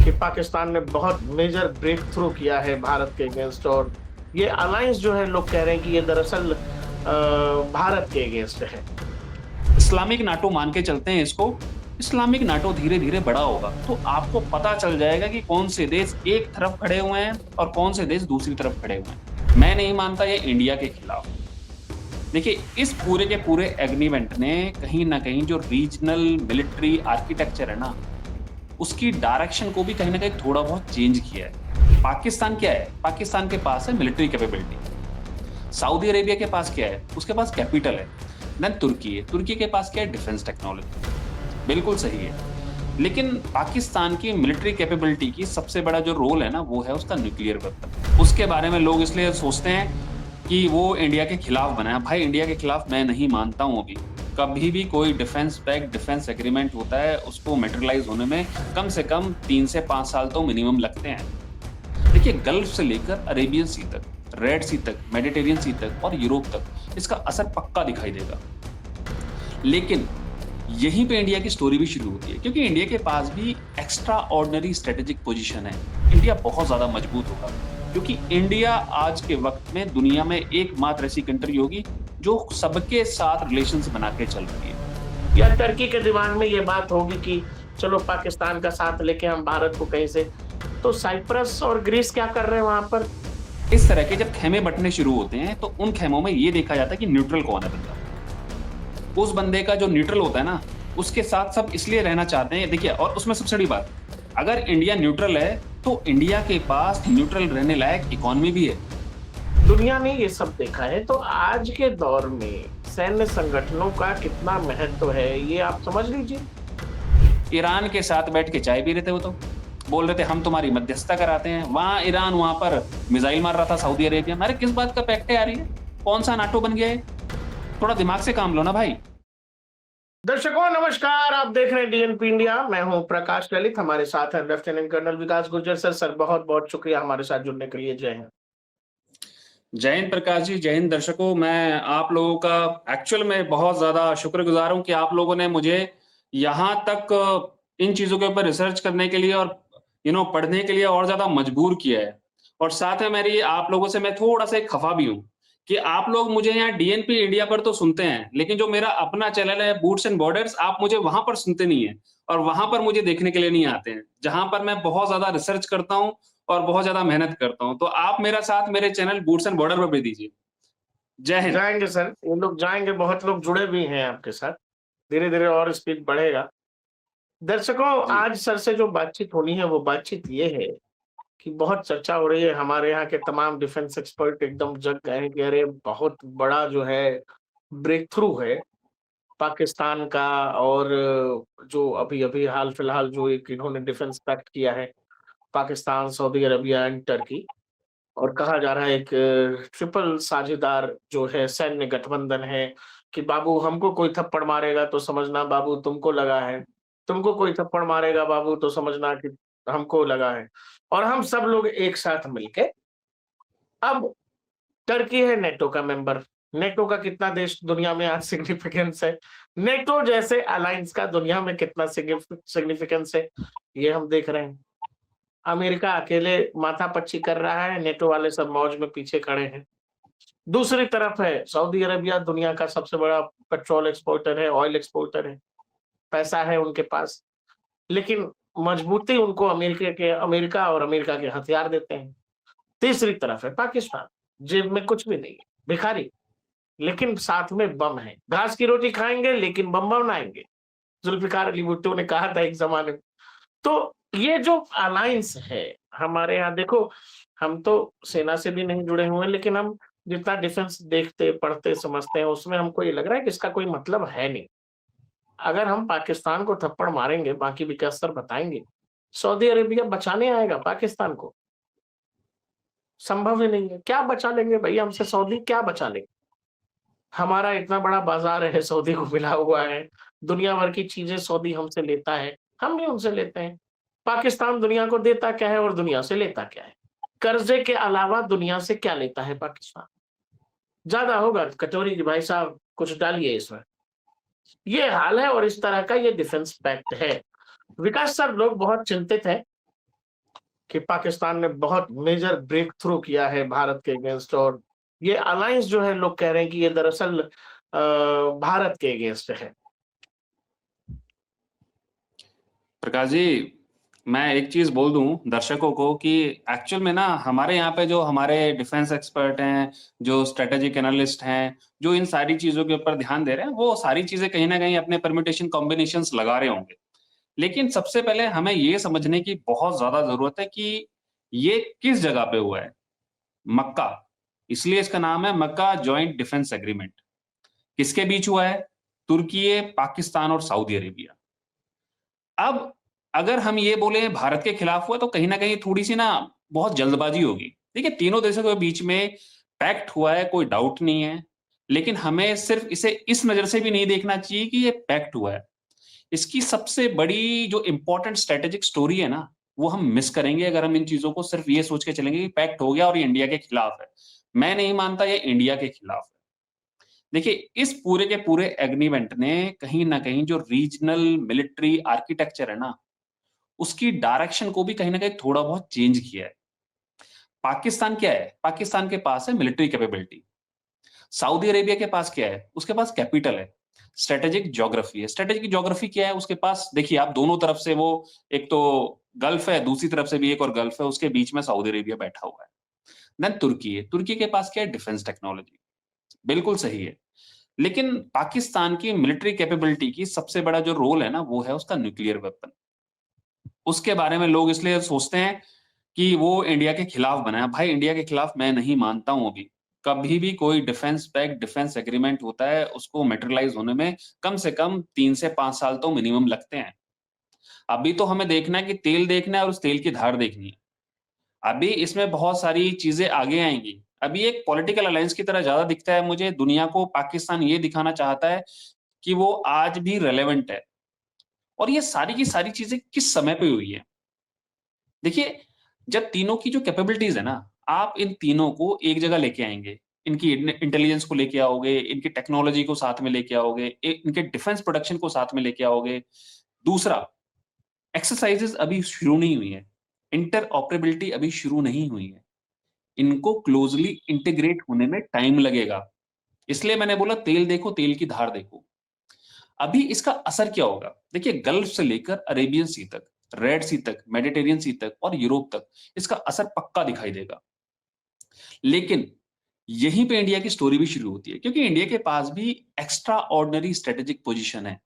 कि पाकिस्तान ने बहुत मेजर ब्रेक थ्रू किया है भारत के अगेंस्ट, और ये अलायंस जो है लोग कह रहे हैं कि ये दरअसल भारत के अगेंस्ट है। इस्लामिक नाटो मान के चलते हैं इसको। इस्लामिक नाटो धीरे धीरे बड़ा होगा तो आपको पता चल जाएगा कि कौन से देश एक तरफ खड़े हुए हैं और कौन से देश दूसरी तरफ खड़े हुए हैं। मैं नहीं मानता ये इंडिया के खिलाफ। देखिए, इस पूरे के पूरे एग्रीमेंट ने कहीं ना कहीं जो रीजनल मिलिट्री आर्किटेक्चर है ना, उसकी डायरेक्शन को भी कहीं ना कहीं थोड़ा बहुत चेंज किया है। पाकिस्तान क्या है? पाकिस्तान के पास है मिलिट्री कैपेबिलिटी। सऊदी अरेबिया के पास क्या है? उसके पास कैपिटल है। देन तुर्की है। तुर्की के पास क्या है? Defence technology. बिल्कुल सही है। लेकिन पाकिस्तान की मिलिट्री कैपेबिलिटी की सबसे बड़ा जो रोल है ना, वो है उसका न्यूक्लियर वेपन। उसके बारे में लोग इसलिए सोचते हैं कि वो इंडिया के खिलाफ बना है। भाई, इंडिया के खिलाफ मैं नहीं मानता हूं। अभी कभी भी कोई डिफेंस पैक्ट, डिफेंस एग्रीमेंट होता है, उसको मेटेरियलाइज होने में कम से कम 3 से 5 साल तो मिनिमम लगते हैं। देखिए, गल्फ से लेकर अरेबियन सी तक, रेड सी तक, मेडिटेरियन सी तक और यूरोप तक इसका असर पक्का दिखाई देगा। लेकिन यहीं पे इंडिया की स्टोरी भी शुरू होती है, क्योंकि इंडिया के पास भी एक्स्ट्रा ऑर्डिनरी स्ट्रेटेजिक पोजीशन है। इंडिया बहुत ज्यादा मजबूत होगा, क्योंकि इंडिया आज के वक्त में दुनिया में एकमात्र ऐसी कंट्री होगी जो सबके साथ रिलेशंस बना के चल रही है। या टर्की के दिमाग में ये बात होगी कि चलो पाकिस्तान का साथ लेके हम भारत को कहीं से, तो साइप्रस और ग्रीस क्या कर रहे हैं वहां पर? इस तरह के जब खेमे बंटने शुरू होते हैं तो उन खेमों में ये देखा जाता है कि न्यूट्रल कौन है बंदा। उस बंदे का जो न्यूट्रल होता है ना, उसके साथ सब इसलिए रहना चाहते हैं। देखिए, और उसमें सबसे बड़ी बात, अगर इंडिया न्यूट्रल है तो इंडिया के पास न्यूट्रल रहने लायक इकोनॉमी भी है। दुनिया ने ये सब देखा है, तो आज के दौर में सैन्य संगठनों का कितना महत्व है ये आप समझ लीजिए। ईरान के साथ बैठ के चाय पी रहे थे, वो तो बोल रहे थे हम तुम्हारी मध्यस्थता कराते हैं। वहां ईरान वहां पर मिसाइल मार रहा था सऊदी अरेबिया में। अरे किस बात का पैक्ट है यार ये? कौन सा नाटो बन गया है? थोड़ा दिमाग से काम लो ना भाई। दर्शकों नमस्कार, आप देख रहे हैं डीएनपी इंडिया। मैं हूं प्रकाश ललित, हमारे साथ है लेफ्टिनेंट कर्नल विकास गुर्जर सर। सर बहुत बहुत शुक्रिया हमारे साथ जुड़ने के लिए। जय हिंद। जय हिंद प्रकाश जी, जय हिंद दर्शकों। मैं आप लोगों का एक्चुअल में बहुत ज्यादा शुक्रगुजार हूं कि आप लोगों ने मुझे यहाँ तक इन चीजों के ऊपर रिसर्च करने के लिए और पढ़ने के लिए और ज्यादा मजबूर किया है। और साथ में मेरी आप लोगों से मैं थोड़ा सा एक खफा भी हूँ कि आप लोग मुझे यहाँ डीएनपी इंडिया पर तो सुनते हैं, लेकिन जो मेरा अपना चैनल है बूट्स एंड बॉर्डर्स, आप मुझे वहां पर सुनते नहीं है और वहां पर मुझे देखने के लिए नहीं आते हैं, जहां पर मैं बहुत ज्यादा रिसर्च करता हूँ और बहुत ज्यादा मेहनत करता हूँ। तो आप मेरा साथ मेरे चैनल बूट्स एंड बॉर्डर पर भी दीजिए। जय हिंद। जाएंगे सर, ये लोग जाएंगे, बहुत लोग जुड़े भी हैं आपके साथ। धीरे धीरे और स्पीड बढ़ेगा। दर्शकों, जी। आज सर से जो बातचीत होनी है वो बातचीत ये है कि बहुत चर्चा हो रही है। हमारे यहाँ के तमाम डिफेंस एक्सपर्ट एकदम जग गए हैं कि अरे बहुत बड़ा जो है ब्रेक थ्रू है पाकिस्तान का। और जो अभी अभी हाल फिलहाल जो एक इन्होंने डिफेंस पैक्ट किया है Pakistan, Saudi Arabia and Turkey, और कहा जा रहा है एक ट्रिपल साझेदार जो है सैन्य गठबंधन है कि बाबू हमको कोई थप्पड़ मारेगा तो समझना बाबू तुमको लगा है, तुमको कोई थप्पड़ मारेगा बाबू तो समझना कि हमको लगा है। और हम सब लोग एक साथ मिलके, अब टर्की है नेटो का मेंबर। नेटो का कितना देश दुनिया में आज सिग्निफिकेंस है, नेटो जैसे अलायंस का दुनिया में कितना सिग्निफिकेंस है, ये हम देख रहे हैं। अमेरिका अकेले माथापच्ची कर रहा है, नेटो वाले सब मौज में पीछे खड़े हैं। दूसरी तरफ है सऊदी अरबिया, दुनिया का सबसे बड़ा पेट्रोल एक्सपोर्टर है, ऑयल एक्सपोर्टर है, पैसा है उनके पास, लेकिन मजबूती उनको अमेरिका और अमेरिका के हथियार देते हैं। तीसरी तरफ है पाकिस्तान, जेब में कुछ भी नहीं है, भिखारी, लेकिन साथ में बम है। घास की रोटी खाएंगे लेकिन बम बनाएंगे, जुल्फिकार अली भुट्टो ने कहा था एक जमाने में। तो ये जो अलायंस है हमारे यहाँ, देखो हम तो सेना से भी नहीं जुड़े हुए हैं, लेकिन हम जितना डिफेंस देखते पढ़ते समझते हैं उसमें हमको ये लग रहा है कि इसका कोई मतलब है नहीं। अगर हम पाकिस्तान को थप्पड़ मारेंगे, बाकी भी क्या असर बताएंगे? सऊदी अरेबिया बचाने आएगा पाकिस्तान को? संभव ही नहीं है। क्या बचा लेंगे भैया हमसे सऊदी, क्या बचा लेंगे? हमारा इतना बड़ा बाजार है, सऊदी को मिला हुआ है, दुनिया भर की चीजें सऊदी हमसे लेता है, हम भी उनसे लेते हैं। पाकिस्तान दुनिया को देता क्या है और दुनिया से लेता क्या है? कर्जे के अलावा दुनिया से क्या लेता है पाकिस्तान? ज्यादा होगा कचौरी जी, भाई साहब कुछ डालिए इसमें। ये हाल है और इस तरह का ये डिफेंस पैक्ट है। विकास सर, लोग बहुत चिंतित है कि पाकिस्तान ने बहुत मेजर ब्रेक थ्रू किया है भारत के अगेंस्ट, और ये अलायंस जो है लोग कह रहे हैं कि ये दरअसल भारत के अगेंस्ट है। प्रकाश जी, मैं एक चीज बोल दूं दर्शकों को कि एक्चुअल में ना हमारे यहाँ पे जो हमारे डिफेंस एक्सपर्ट हैं, जो स्ट्रेटेजिक एनालिस्ट हैं, जो इन सारी चीजों के ऊपर ध्यान दे रहे हैं, वो सारी चीजें कहीं ना कहीं अपने परम्यूटेशन कॉम्बिनेशंस लगा रहे होंगे। लेकिन सबसे पहले हमें ये समझने की बहुत ज्यादा जरूरत है कि ये किस जगह पे हुआ है। मक्का, इसलिए इसका नाम है मक्का जॉइंट डिफेंस एग्रीमेंट। किसके बीच हुआ है? तुर्की, पाकिस्तान और सऊदी अरेबिया। अब अगर हम ये बोले भारत के खिलाफ हुआ, तो कहीं ना कहीं थोड़ी सी ना बहुत जल्दबाजी होगी। देखिए, तीनों देशों के बीच में पैक्ट हुआ है, कोई डाउट नहीं है, लेकिन हमें सिर्फ इसे इस नजर से भी नहीं देखना चाहिए कि ये पैक्ट हुआ है। इसकी सबसे बड़ी जो इंपॉर्टेंट स्ट्रेटेजिक स्टोरी है ना, वो हम मिस करेंगे अगर हम इन चीजों को सिर्फ ये सोच के चलेंगे कि पैक्ट हो गया और ये इंडिया के खिलाफ है। मैं नहीं मानता ये इंडिया के खिलाफ है। देखिए, इस पूरे के पूरे एग्रीमेंट ने कहीं ना कहीं जो रीजनल मिलिट्री आर्किटेक्चर है ना, उसकी डायरेक्शन को भी कहीं ना कहीं थोड़ा बहुत चेंज किया है। पाकिस्तान क्या है? पाकिस्तान के पास है मिलिट्री कैपेबिलिटी। सऊदी अरेबिया के पास क्या है? उसके पास कैपिटल है। स्ट्रेटेजिक ज्योग्राफी है। स्ट्रेटेजिक ज्योग्राफी क्या है उसके पास? देखिए, आप दोनों तरफ से वो, एक तो गल्फ है, दूसरी तरफ से भी एक और गल्फ है, उसके बीच में सऊदी अरेबिया बैठा हुआ है। देन तुर्की है। तुर्की के पास क्या है? Defence technology. बिल्कुल सही है। लेकिन पाकिस्तान की मिलिट्री कैपेबिलिटी की सबसे बड़ा जो रोल है ना, वो है उसका न्यूक्लियर वेपन। उसके बारे में लोग इसलिए सोचते हैं कि वो इंडिया के खिलाफ बना है। भाई, इंडिया के खिलाफ मैं नहीं मानता हूं। अभी कभी भी कोई डिफेंस पैक्ट, डिफेंस एग्रीमेंट होता है, उसको मेटेरियलाइज होने में कम से कम 3 से 5 साल तो मिनिमम लगते हैं। अभी तो हमें देखना है कि तेल देखना है और उस तेल की धार देखनी है। अभी इसमें बहुत सारी चीजें आगे आएंगी। अभी एक पॉलिटिकल अलायंस की तरह ज्यादा दिखता है मुझे। दुनिया को पाकिस्तान ये दिखाना चाहता है कि वो आज भी रेलेवेंट है। और ये सारी की सारी चीजें किस समय पे हुई है? देखिए, जब तीनों की जो कैपेबिलिटीज है ना, आप इन तीनों को एक जगह लेके आएंगे, इनकी इंटेलिजेंस को लेके आओगे, इनकी टेक्नोलॉजी को साथ में लेके आओगे, इनके डिफेंस प्रोडक्शन को साथ में लेके आओगे। दूसरा, एक्सरसाइजेस अभी शुरू नहीं हुई है, इंटर ऑपरेबिलिटी अभी शुरू नहीं हुई है, इनको क्लोजली इंटीग्रेट होने में टाइम लगेगा। इसलिए मैंने बोला तेल देखो, तेल की धार देखो। अभी इसका असर क्या होगा? देखिए, गल्फ से लेकर अरेबियन सी तक, रेड सी तक, मेडिटेरियन सी तक और यूरोप तक इसका असर पक्का दिखाई देगा। लेकिन यहीं पे इंडिया की स्टोरी भी शुरू होती है, क्योंकि इंडिया के पास भी एक्स्ट्रा ऑर्डिनरी स्ट्रेटेजिक पोजीशन है।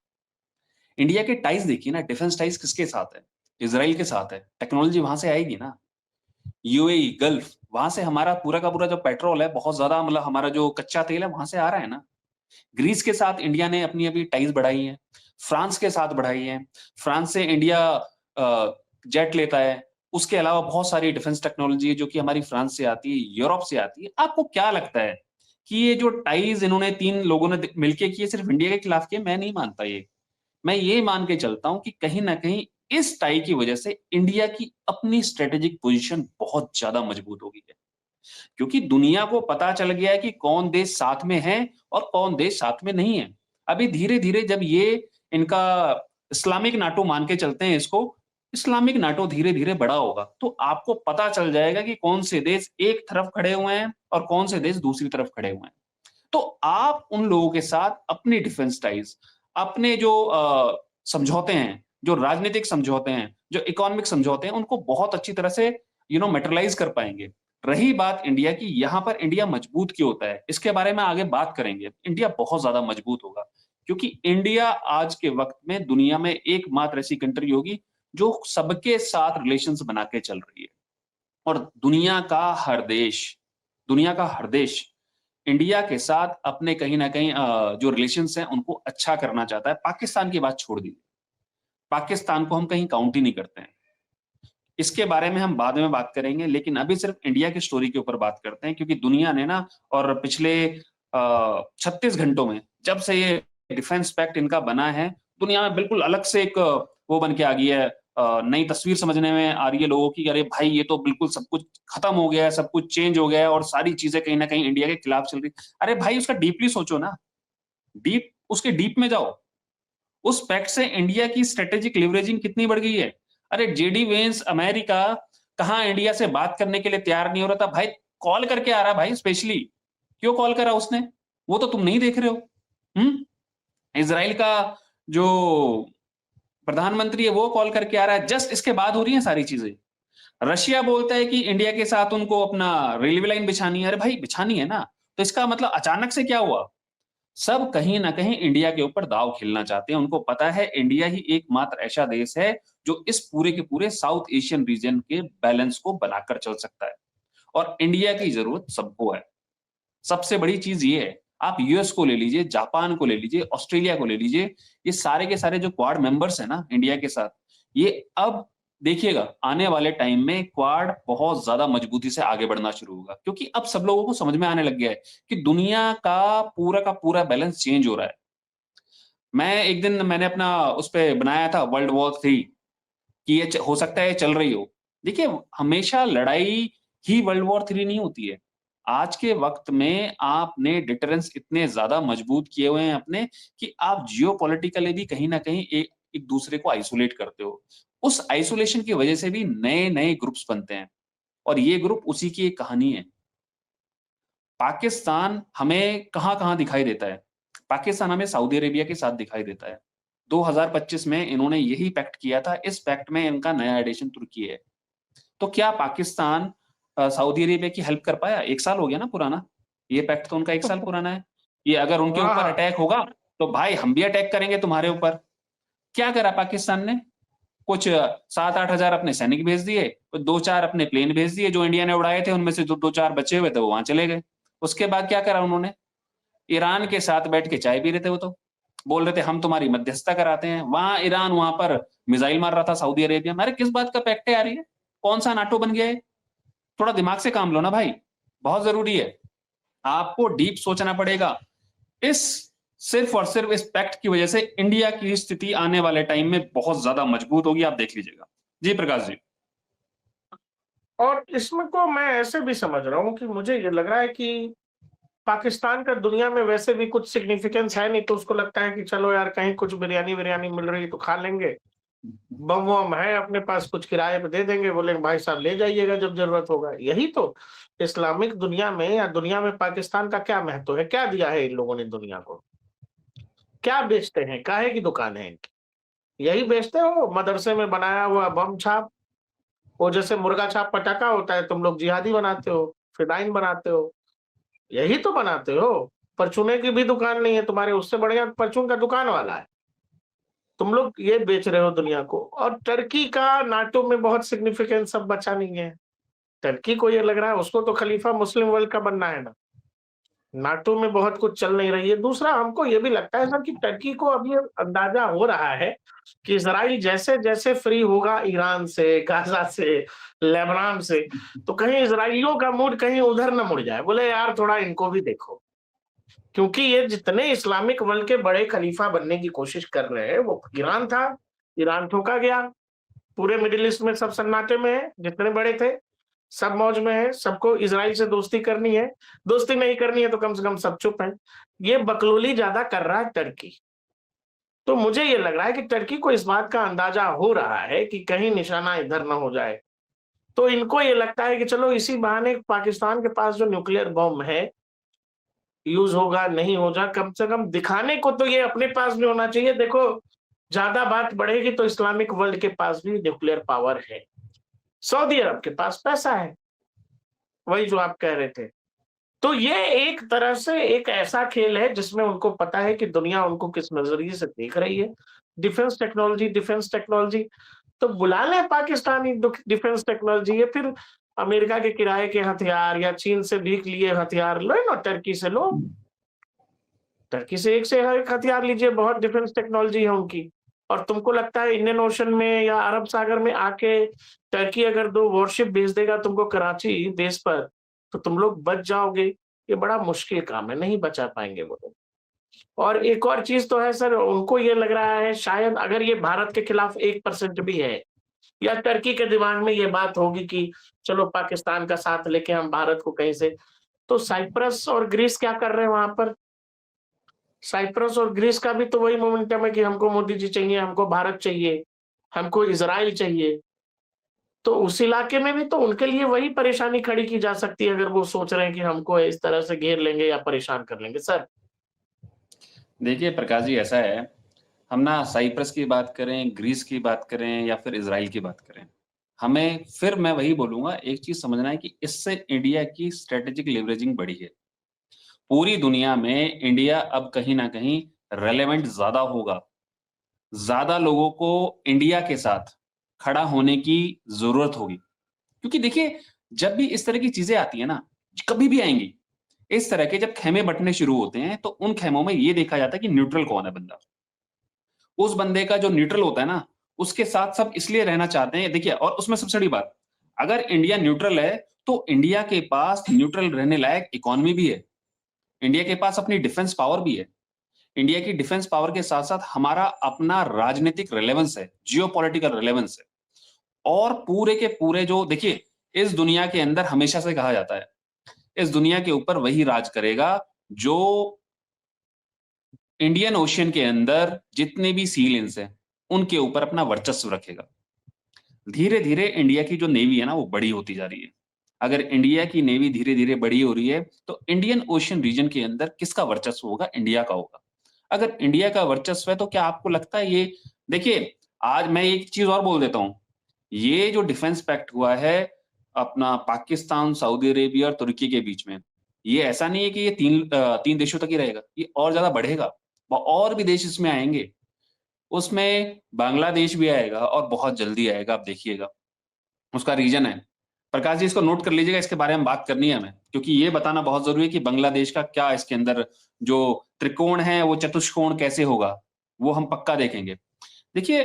इंडिया के टाइज देखिए ना, डिफेंस टाइज किसके साथ है? इजराइल के साथ है। टेक्नोलॉजी वहां से आएगी ना। यूएई, गल्फ, वहां से हमारा पूरा का पूरा जो पेट्रोल है, बहुत ज्यादा, मतलब हमारा जो कच्चा तेल है, वहां से आ रहा है ना। ग्रीस के साथ इंडिया ने अपनी अभी टाइज बढ़ाई है। फ्रांस के साथ बढ़ाई है। फ्रांस से इंडिया जेट लेता है। उसके अलावा बहुत सारी डिफेंस टेक्नोलॉजी है जो कि हमारी फ्रांस से आती है, यूरोप से आती है। आपको क्या लगता है कि ये जो टाइज इन्होंने तीन लोगों ने मिलकर किए, सिर्फ इंडिया के खिलाफ किए? मैं नहीं मानता ये। मैं ये मान के चलता हूं कि कहीं ना कहीं इस टाई की वजह से इंडिया की अपनी स्ट्रेटेजिक पोजीशन बहुत ज्यादा मजबूत हो गई है। क्योंकि दुनिया को पता चल गया है कि कौन देश साथ में है और कौन देश साथ में नहीं है। अभी धीरे धीरे जब ये इनका इस्लामिक नाटो मान के चलते हैं इसको, इस्लामिक नाटो धीरे धीरे बड़ा होगा, तो आपको पता चल जाएगा कि कौन से देश एक तरफ खड़े हुए हैं और कौन से देश दूसरी तरफ खड़े हुए हैं। तो आप उन लोगों के साथ अपनी डिफेंस टाइज, अपने जो समझौते हैं, जो राजनीतिक समझौते हैं, जो इकोनॉमिक समझौते हैं, उनको बहुत अच्छी तरह से मेटेरियलाइज कर पाएंगे। रही बात इंडिया की, यहां पर इंडिया मजबूत क्यों होता है, इसके बारे में आगे बात करेंगे। इंडिया बहुत ज्यादा मजबूत होगा क्योंकि इंडिया आज के वक्त में दुनिया में एकमात्र ऐसी कंट्री होगी जो सबके साथ रिलेशंस बना के चल रही है। और दुनिया का हर देश इंडिया के साथ अपने कहीं ना कहीं जो रिलेशंस हैं उनको अच्छा करना चाहता है। पाकिस्तान की बात छोड़ दीजिए, पाकिस्तान को हम कहीं काउंट ही नहीं करते हैं। इसके बारे में हम बाद में बात करेंगे, लेकिन अभी सिर्फ इंडिया की स्टोरी के ऊपर बात करते हैं, क्योंकि दुनिया ने ना, और पिछले 36 घंटों में जब से ये डिफेंस पैक्ट इनका बना है, दुनिया में बिल्कुल अलग से एक वो बन के आ गई है। नई तस्वीर समझने में आ रही है लोगों की, अरे भाई ये तो बिल्कुल सब कुछ खत्म हो गया है, सब कुछ चेंज हो गया है और सारी चीजें कहीं ना कहीं इंडिया के खिलाफ चल रही। अरे भाई, उसका डीपली सोचो ना, उसके डीप में जाओ। उस पैक्ट से इंडिया की स्ट्रेटेजिक लिवरेजिंग कितनी बढ़ गई है। अरे जेडी वेंस अमेरिका कहाँ इंडिया से बात करने के लिए तैयार नहीं हो रहा था। भाई कॉल करके आ रहा भाई स्पेशली, क्यों कॉल करा उसने? वो तो तुम नहीं देख रहे हो। इज़राइल का जो प्रधानमंत्री है वो कॉल करके आ रहा है, जस्ट इसके बाद हो रही हैं सारी चीज़ें। रशिया बोलता है कि इंडिया के साथ उनको अपना रेलवे लाइन बिछानी है। अरे भाई बिछानी है ना, तो इसका मतलब अचानक से क्या हुआ? सब कहीं न कहीं इंडिया के ऊपर दाँव खेलना चाहते हैं। उनको पता है इंडिया ही एकमात्र ऐसा देश है जो इस पूरे के पूरे साउथ एशियन रीजन के बैलेंस को बनाकर चल सकता है, और इंडिया की ज़रूरत सबको है। सबसे बड़ी चीज़ ये है, आप यूएस को ले लीजिए, जापान को ले लीजिए, ऑस्ट्रेलिया को ले लीजिए, ये सारे के सारे जो क्वाड मेंबर्स हैं ना इंडिया के साथ, ये अब देखिएगा आने वाले टाइम में क्वाड बहुत ज़्यादा मजबूती से आगे बढ़ना शुरू होगा, क्योंकि अब सब लोगों को समझ में आने लग गया है कि दुनिया का पूरा बैलेंस चेंज हो रहा है। एक दिन मैंने अपना उस पे बनाया था वर्ल्ड वॉर 3 कि ये हो सकता है ये चल रही हो। देखिए, हमेशा लड़ाई ही वर्ल्ड वॉर 3 नहीं होती है। आज के वक़्त में आपने डिटरेंस इतने ज़्यादा मजबूत किए हुए हैं अपने कि आप जियोपॉलिटिकली भी कहीं न कहीं एक दूसरे को आइसोलेट करते हो। उस आइसोलेशन की वजह से भी नए-नए ग्रुप्स बनते हैं, और ये ग्रुप उसी की एक कहानी है। पाकिस्तान हमें कहाँ-कहाँ दिखाई देता है? पाकिस्तान हमें सऊदी अरेबिया के साथ दिखाई देता है। 2025 में इन्होंने यही पैक्ट किया था, इस पैक्ट में इनका नया एडिशन तुर्की है। तो क्या पाकिस्तान सऊदी अरेबिया की हेल्प कर पाया? 1 साल हो गया ना पुराना, ये पैक्ट तो उनका 1 साल पुराना है। ये अगर उनके हाँ, ऊपर हाँ। अटैक होगा, तो भाई हम भी अटैक करेंगे तुम्हारे ऊपर। क्या करा पाकिस्तान ने? कुछ 7-8 हज़ार अपने सैनिक भेज दिए, 2-4 अपने प्लेन भेज दिए, जो इंडिया ने उड़ाए थे उनमें से जो 2-4 बचे हुए थे वो वहाँ चले गए। उसके बाद क्या करा उन्होंने? ईरान के साथ बैठ के चाय पी रहे थे वो तो। बोल रहे थे हम तुम्हारी मध्यस्थता कराते हैं। वहाँ ईरान वहाँ पर मिसाइल मार रहा था सऊदी अरेबिया में। अरे किस बात का पैक्ट है यार ये? कौन-सा नाटो बन गया ये? थोड़ा दिमाग से काम लो ना भाई, बहुत ज़रूरी है। आपको डीप सोचना पड़ेगा। इस सिर्फ़ और सिर्फ़ इस पैक्ट की वजह से इंडिया की स्थिति आने वाले टाइम में बहुत ज़्यादा मजबूत होगी, आप देख लीजिएगा। जी, प्रकाश जी। और इसमें को मैं ऐसे भी समझ रहा हूँ कि मुझे ये लग रहा है कि पाकिस्तान का दुनिया में वैसे भी कुछ सिग्निफिकेंस है नहीं, तो उसको लगता है कि चलो यार कहीं कुछ बिरयानी-विरयानी मिल रही है तो खा लेंगे। बम-वम है अपने पास, कुछ किराए पे दे देंगे, बोलेंगे भाई साहब ले जाइएगा जब ज़रूरत होगा। यही तो इस्लामिक दुनिया में या दुनिया में पाकिस्तान का क्या महत्व है? क्या दिया है इन लोगों ने दुनिया को? क्या बेचते हैं? काहे की दुकान है इनकी? यही बेचते हो मदरसे में बनाया हुआ बम छाप, वो जैसे मुर्गा छाप पटाखा होता है, तुम लोग जिहादी बनाते हो, फिदाइन बनाते हो, यही तो बनाते हो। परचूने की भी दुकान नहीं है तुम्हारे, उससे बढ़िया परचून का दुकान वाला है। तुम लोग ये बेच रहे हो दुनिया को। और टर्की का नाटो में बहुत सिग्निफिकेंस अब बचा नहीं है। टर्की को ये लग रहा है उसको तो खलीफा मुस्लिम वर्ल्ड का बनना है ना। नाटो में बहुत कुछ चल नहीं रही है। दूसरा हमको ये भी लगता है सर कि टर्की को अब ये अंदाजा हो रहा है कि इज़राइल जैसे-जैसे फ्री होगा ईरान से, गाज़ा से, लेबनान से, तो कहीं इज़राइलियों का मूड कहीं उधर ना मुड़ जाए। बोले यार थोड़ा इनको भी देखो। क्योंकि ये जितने इस्लामिक वर्ल्ड के बड़े खलीफा बनने की कोशिश कर रहे हैं, वो ईरान था, ईरान ठोका गया। पूरे मिडिल ईस्ट में सब सन्नाटे में है, जितने बड़े थे, सब मौज में है, सबको इज़राइल से दोस्ती करनी है। दोस्ती नहीं करनी है तो कम से कम सब चुप हैं। ये बकलोली ज़्यादा कर रहा है टर्की। तो मुझे ये लग रहा है कि टर्की को इस बात का अंदाजा हो रहा है कि कहीं निशाना इधर ना हो जाए। तो इनको ये लगता है कि चलो इसी बहाने पाकिस्तान के पास जो न्यूक्लियर बम है, यूज़ होगा, नहीं होगा, कम से कम दिखाने को तो ये अपने पास भी होना चाहिए। देखो, ज़्यादा बात बढ़ेगी तो इस्लामिक वर्ल्ड के पास भी न्यूक्लियर पावर है। सऊदी अरब के पास पैसा है, वही जो आप कह रहे थे। तो ये एक तरह से एक ऐसा खेल है जिसमें उनको पता है कि दुनिया उनको किस नज़रिए से देख रही है। डिफेंस टेक्नोलॉजी तो बुला लें पाकिस्तानी डिफेंस टेक्नोलॉजी, या फिर अमेरिका के किराए के हथियार या चीन से भीख लिए हथियार लो ना, टर्की से लो। टर्की से एक हथियार लीजिए, बहुत डिफेंस टेक्नोलॉजी है उनकी। और तुमको लगता है इंडियन ओशन में या अरब सागर में आके टर्की अगर 2 वॉरशिप भेज देगा तुमको कराची बेस पर, तो तुम लोग बच जाओगे? ये बड़ा मुश्किल काम है, नहीं बचा पाएँगे वो लोग। और एक और चीज़ तो है सर, उनको ये लग रहा है शायद अगर ये भारत के खिलाफ 1% भी है, या टर्की के दिमाग में ये बात होगी कि चलो पाकिस्तान का साथ लेके हम भारत को कहीं से, तो साइप्रस और ग्रीस क्या कर रहे हैं वहाँ पर? साइप्रस और ग्रीस का भी तो वही मोमेंटम है कि हमको मोदी जी चाहिए, हमको भारत चाहिए, हमको इज़राइल चाहिए। तो उस इलाके में भी तो उनके लिए वही परेशानी खड़ी की जा सकती है, अगर वो सोच रहे हैं कि हमको इस तरह से घेर लेंगे या परेशान कर लेंगे। सर, देखिए प्रकाश जी, ऐसा है, हम ना साइप्रस की बात करें, ग्रीस की बात करें या फिर इज़राइल की बात करें, हमें फिर मैं वही बोलूँगा, एक चीज़ समझना है कि इससे इंडिया की स्ट्रैटेजिक लेवरेजिंग बढ़ी है। पूरी दुनिया में इंडिया अब कहीं न कहीं रेलेवेंट ज़्यादा होगा। ज़्यादा लोगों को इंडिया के साथ खड़ा होने की ज़रूरत होगी। क्योंकि देखिए, जब भी इस तरह की चीज़ें आती हैं ना, कभी भी आएँगी, इस तरह के जब ख़ैमे बँटने शुरू होते हैं, तो उन ख़ैमों में ये देखा जाता है कि न्यूट्रल कौन है बंदा। उस बंदे का जो न्यूट्रल होता है ना, उसके साथ सब इसलिए रहना चाहते हैं, देखिए, और उसमें सबसे बड़ी बात, अगर इंडिया न्यूट्रल है, तो इंडिया के पास न्यूट्रल रहने लायक इकोनॉमी भी है। इंडिया के पास अपनी डिफेंस पावर भी है। इंडिया की डिफेंस पावर के साथ-साथ हमारा अपना राजनीतिक रिलेवेंस है, जियोपॉलिटिकल रिलेवेंस है। और पूरे के पूरे जो देखिए, इस दुनिया के अंदर हमेशा से कहा जाता है, इस दुनिया के ऊपर वही राज करेगा जो इंडियन ओशियन के अंदर जितने भी सी लेन्स हैं, उनके ऊपर अपना वर्चस्व रखेगा। धीरे-धीरे इंडिया की जो नेवी है ना, वो बड़ी होती जा रही है। अगर इंडिया की नेवी धीरे-धीरे बड़ी हो रही है, तो इंडियन ओशियन रीजन के अंदर किसका वर्चस्व होगा? इंडिया का होगा। अगर इंडिया का वर्चस्व है, तो क्या आपको लगता है ये देखिए, आज मैं एक चीज़ और बोल देता हूँ। ये जो डिफेंस पैक्ट हुआ है, अपना पाकिस्तान, सऊदी अरेबिया और तुर्की के बीच में, ये ऐसा नहीं है कि ये 3 देशों तक ही रहेगा। ये और ज़्यादा बढ़ेगा। और भी देश इसमें आएँगे। उसमें बांग्लादेश भी आएगा और बहुत जल्दी आएगा, आप देखिएगा। उसका रीज़न है। प्रकाश जी, इसको नोट कर लीजिएगा, इसके बारे में बात करनी है हमें, क्योंकि ये बताना बहुत ज़रूरी है कि बांग्लादेश का क्या इसके अंदर जो त्रिकोण है, वो चतुष्कोण कैसे होगा, वो हम पक्का देखेंगे। देखिए,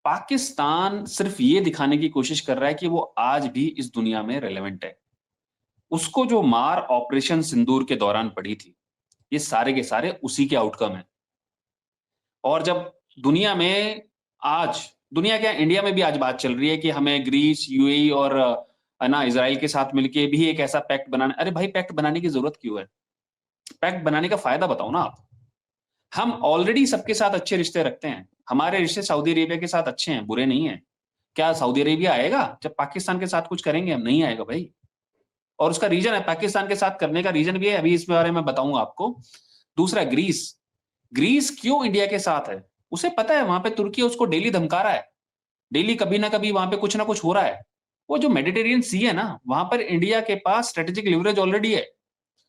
पाकिस्तान सिर्फ़ ये दिखाने की कोशिश कर रहा है कि वो आज भी इस दुनिया में रिलेवेंट है। उसको जो मार ऑपरेशन सिंदूर के दौरान पड़ी थी, ये सारे के सारे उसी के आउटकम हैं। और जब दुनिया में आज दुनिया क्या, इंडिया में भी आज बात चल रही है कि हमें ग्रीस, यूएई और है ना, इज़राइल के साथ मिलके भी एक ऐसा पैक्ट बनाना, अरे भाई, पैक्ट बनाने की ज़रूरत क्यों है? पैक्ट बनाने का फ़ायदा बताओ ना आप। हम ऑलरेडी सबके साथ अच्छे रिश्ते रखते हैं। हमारे रिश्ते सऊदी अरेबिया के साथ अच्छे हैं, बुरे नहीं हैं। क्या सऊदी अरेबिया आएगा जब पाकिस्तान के साथ कुछ करेंगे हम? नहीं आएगा भाई। और उसका रीज़न है, पाकिस्तान के साथ करने का रीज़न भी है, अभी इस बारे में बताऊँगा आपको। दूसरा, ग्रीस। ग्रीस क्यों इंडिया के साथ है? उसे पता है वहाँ पे तुर्की उसको डेली धमका रहा है। डेली कभी ना कभी वहाँ पे कुछ ना कुछ हो रहा है। वो जो मेडिटेरियन सी है ना, वहाँ पर इंडिया के पास स्ट्रैटेजिक लिवरेज ऑलरेडी है।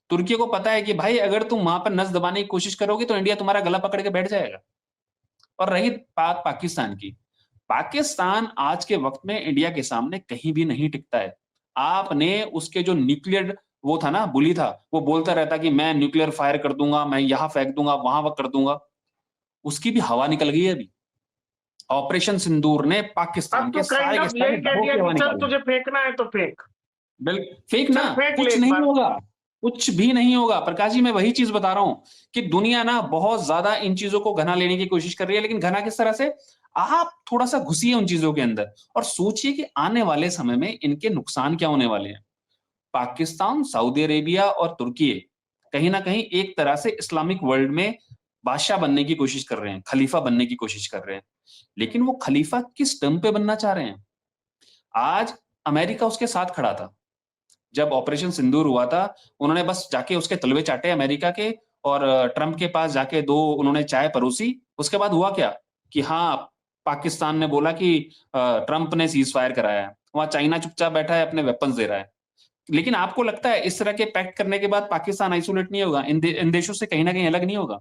तुर्की को पता है कि भाई, अगर तुम वहाँ पर नस दबाने की कोशिश करोगे तो इंडिया तुम्हारा गला पकड़ के बैठ जाएगा। और रही बात पाकिस्तान की, पाकिस्तान आज के वक़्त में इंडिया के सामने कहीं भी नहीं टिकता है। आपने उसके जो न्यूक्लियर वो था ना, बुली था, वो बोलता रहता कि मैं न्यूक्लियर फायर कर दूँगा, मैं यहाँ फेंक दूँगा, वहाँ वो कर दूँगा। उसकी भी हवा निकल गई है अभी। ऑपरेशन सिंदूर ने अब पाकिस्तान तो के काइंड सारे के ऑफ सारे यही कह डब्बों दिया की हवा कि चल निकाल दी। तुझे फेंकना है तो फेंक, फेंक ना, चल फेंक ले कुछ एक नहीं बार। होगा, कुछ भी नहीं होगा। प्रकाश जी, मैं वही चीज़ बता रहा हूँ कि दुनिया ना बहुत ज़्यादा इन चीज़ों को घना लेने की कोशिश कर रही है, लेकिन घना किस तरह से? आप थोड़ा-सा घुसिए उन चीज़ों के अंदर और सोचिए कि आने वाले समय में इनके नुकसान क्या होने वाले हैं। पाकिस्तान, सऊदी अरेबिया और तुर्की कहीं न कहीं एक तरह से इस्लामिक वर्ल्ड में बादशाह बनने की कोशिश कर रहे हैं, खलीफा बनने की कोशिश कर रहे हैं। लेकिन वो खलीफा किस दम पे बनना चाह रहे हैं? आज अमेरिका उसके साथ खड़ा था। जब ऑपरेशन सिंदूर हुआ था, उन्होंने बस जाके उसके तलवे चाटे अमेरिका के और ट्रंप के पास जाके 2 उन्होंने चाय परोसी। उसके बाद हुआ क्या? कि हाँ, पाकिस्तान ने बोला कि ट्रंप ने सीज़ फायर कराया है। वहाँ चाइना चुपचाप बैठा है, अपने वेपन्स दे रहा है। लेकिन आपको लगता है इस तरह के पैक्ट करने के बाद पाकिस्तान आइसोलेट नहीं होगा? इन देशों से कहीं न कहीं अलग नहीं होगा?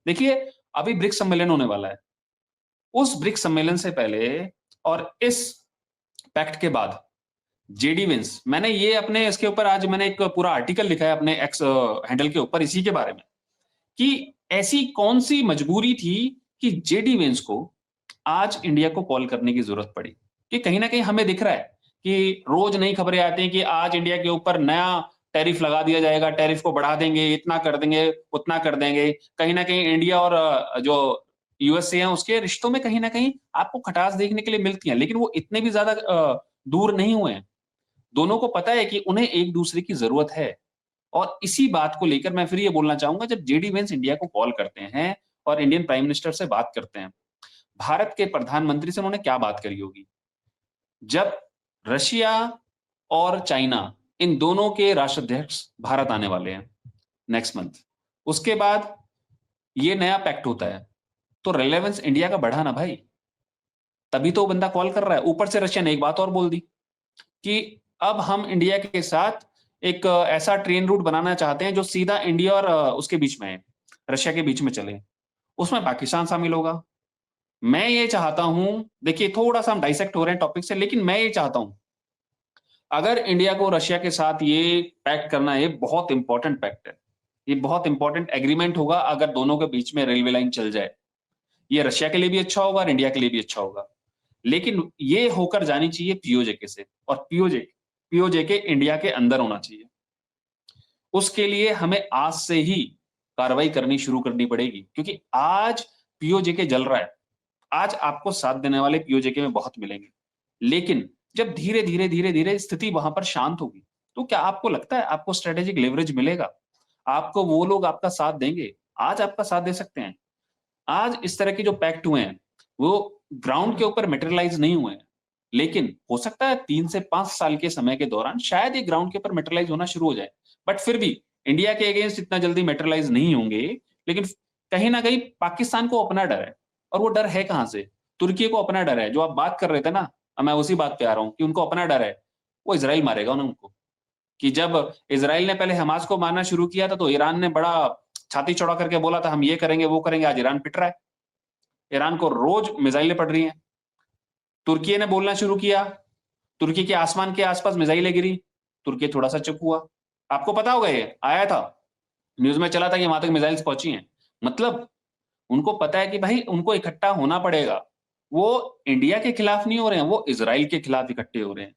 देखिए, अभी ब्रिक्स सम्मेलन होने वाला है। उस ब्रिक्स सम्मेलन से पहले और इस पैक्ट के बाद जेडी विंस, मैंने ये अपने इसके ऊपर आज मैंने एक पूरा आर्टिकल लिखा है अपने एक्स हैंडल के ऊपर इसी के बारे में, कि ऐसी कौन-सी मजबूरी थी कि जेडी विंस को आज इंडिया को कॉल करने की ज़रूरत पड़ी। कि कहीं न कहीं हमें दिख रहा है कि रोज़ नई खबरें आती हैं कि आज इंडिया के ऊपर नया टैरिफ लगा दिया जाएगा, टैरिफ को बढ़ा देंगे, इतना कर देंगे, उतना कर देंगे। कहीं न कहीं इंडिया और जो यूएसए हैं उसके रिश्तों में कहीं न कहीं आपको खटास देखने के लिए मिलती है, लेकिन वो इतने भी ज़्यादा दूर नहीं हुए हैं। दोनों को पता है कि उन्हें एक-दूसरे की ज़रूरत है। और इसी बात को लेकर मैं फिर ये बोलना चाहूँगा, जब जेडी वेंस इंडिया को कॉल करते हैं और इंडियन प्राइम मिनिस्टर से बात करते हैं, भारत के प्रधानमंत्री से उन्होंने क्या बात करी होगी? जब रशिया और चाइना इन दोनों के राष्ट्राध्यक्ष भारत आने वाले हैं नेक्स्ट मंथ, उसके बाद ये नया पैक्ट होता है, तो रेलेवेंस इंडिया का बढ़ा ना भाई, तभी तो बंदा कॉल कर रहा है। ऊपर से रशिया ने एक बात और बोल दी कि अब हम इंडिया के साथ एक ऐसा ट्रेन रूट बनाना चाहते हैं जो सीधा इंडिया और उसके बीच में है, रशिया के बीच में चले, उसमें पाकिस्तान शामिल होगा। मैं ये चाहता हूं, देखिए थोड़ा सा हम डाइसेक्ट हो रहे हैं टॉपिक से, लेकिन मैं ये चाहता हूं अगर इंडिया को रशिया के साथ ये पैक्ट करना है, ये बहुत इंपॉर्टेंट पैक्ट है, ये बहुत इंपॉर्टेंट एग्रीमेंट होगा अगर दोनों के बीच में रेलवे लाइन चल जाए, ये रशिया के लिए भी अच्छा होगा और इंडिया के लिए भी अच्छा होगा। लेकिन ये होकर जानी चाहिए पीओजेके से, और पीओजेके इंडिया के अंदर होना चाहिए। उसके लिए हमें आज से ही कार्रवाई करनी शुरू करनी पड़ेगी, क्योंकि आज पीओजेके जल रहा है। आज आपको साथ देने वाले पीओजेके में बहुत मिलेंगे, लेकिन जब धीरे धीरे धीरे धीरे स्थिति वहां पर शांत होगी, तो क्या आपको लगता है आपको स्ट्रेटेजिक लेवरेज मिलेगा? आपको वो लोग आपका साथ देंगे? आज आपका साथ दे सकते हैं। आज इस तरह के जो पैक्ट हुए हैं वो ग्राउंड के ऊपर मेटेरियलाइज नहीं हुए हैं, लेकिन हो सकता है 3 से 5 साल के समय के दौरान शायद ये ग्राउंड के ऊपर मेटेरियलाइज होना शुरू हो जाए। बट फिर भी इंडिया के अगेंस्ट इतना जल्दी मेटेरियलाइज नहीं होंगे, लेकिन कहीं ना कहीं पाकिस्तान को अपना डर है। और वो डर है कहां से? तुर्की को अपना डर है, जो आप बात कर रहे थे ना, मैं उसी बात पे आ रहा हूं कि उनको अपना डर है। वो इसराइल मारेगा उनको, कि जब इसराइल ने पहले हमास को मारना शुरू किया था तो ईरान ने बड़ा छाती चौड़ा करके बोला था हम ये करेंगे वो करेंगे। आज ईरान पिट रहा है, ईरान को रोज मिसाइलें पड़ रही हैं। तुर्की ने बोलना शुरू किया, तुर्की के आसमान के आसपास मिसाइलें गिरी, तुर्की थोड़ा सा चुप हुआ। आपको पता होगा, ये आया था न्यूज में, चला था कि वहां तक मिसाइल्स पहुंची हैं। मतलब उनको पता है कि भाई उनको इकट्ठा होना पड़ेगा। वो इंडिया के खिलाफ नहीं हो रहे हैं, वो इसराइल के खिलाफ इकट्ठे हो रहे हैं।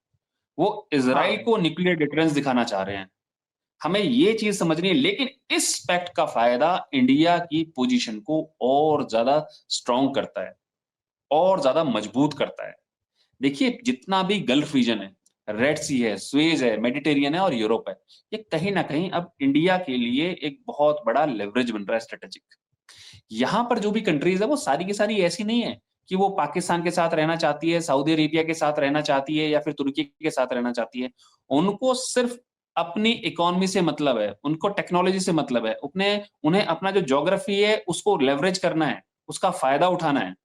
वो इसराइल हाँ, को न्यूक्लियर डिटरेंस दिखाना चाह रहे हैं। हमें ये चीज समझनी है, लेकिन इस पैक्ट का फायदा इंडिया की पोजीशन को और ज्यादा स्ट्रांग करता है और ज्यादा मजबूत करता है। देखिए जितना भी गल्फ रीजन है, रेड सी है, स्वेज है, मेडिटेरियन है और यूरोप है, ये कहीं ना कहीं अब इंडिया के लिए एक बहुत बड़ा लेवरेज बन रहा है स्ट्रेटेजिक। यहाँ पर जो भी कंट्रीज है वो सारी की सारी ऐसी नहीं है कि वो पाकिस्तान के साथ रहना चाहती है, सऊदी अरेबिया के साथ रहना चाहती है या फिर तुर्की के साथ रहना चाहती है। उनको सिर्फ अपनी इकोनॉमी से मतलब है, उनको टेक्नोलॉजी से मतलब है, उन्हें अपना जो ज्योग्राफी है उसको लेवरेज करना है, उसका फायदा उठाना है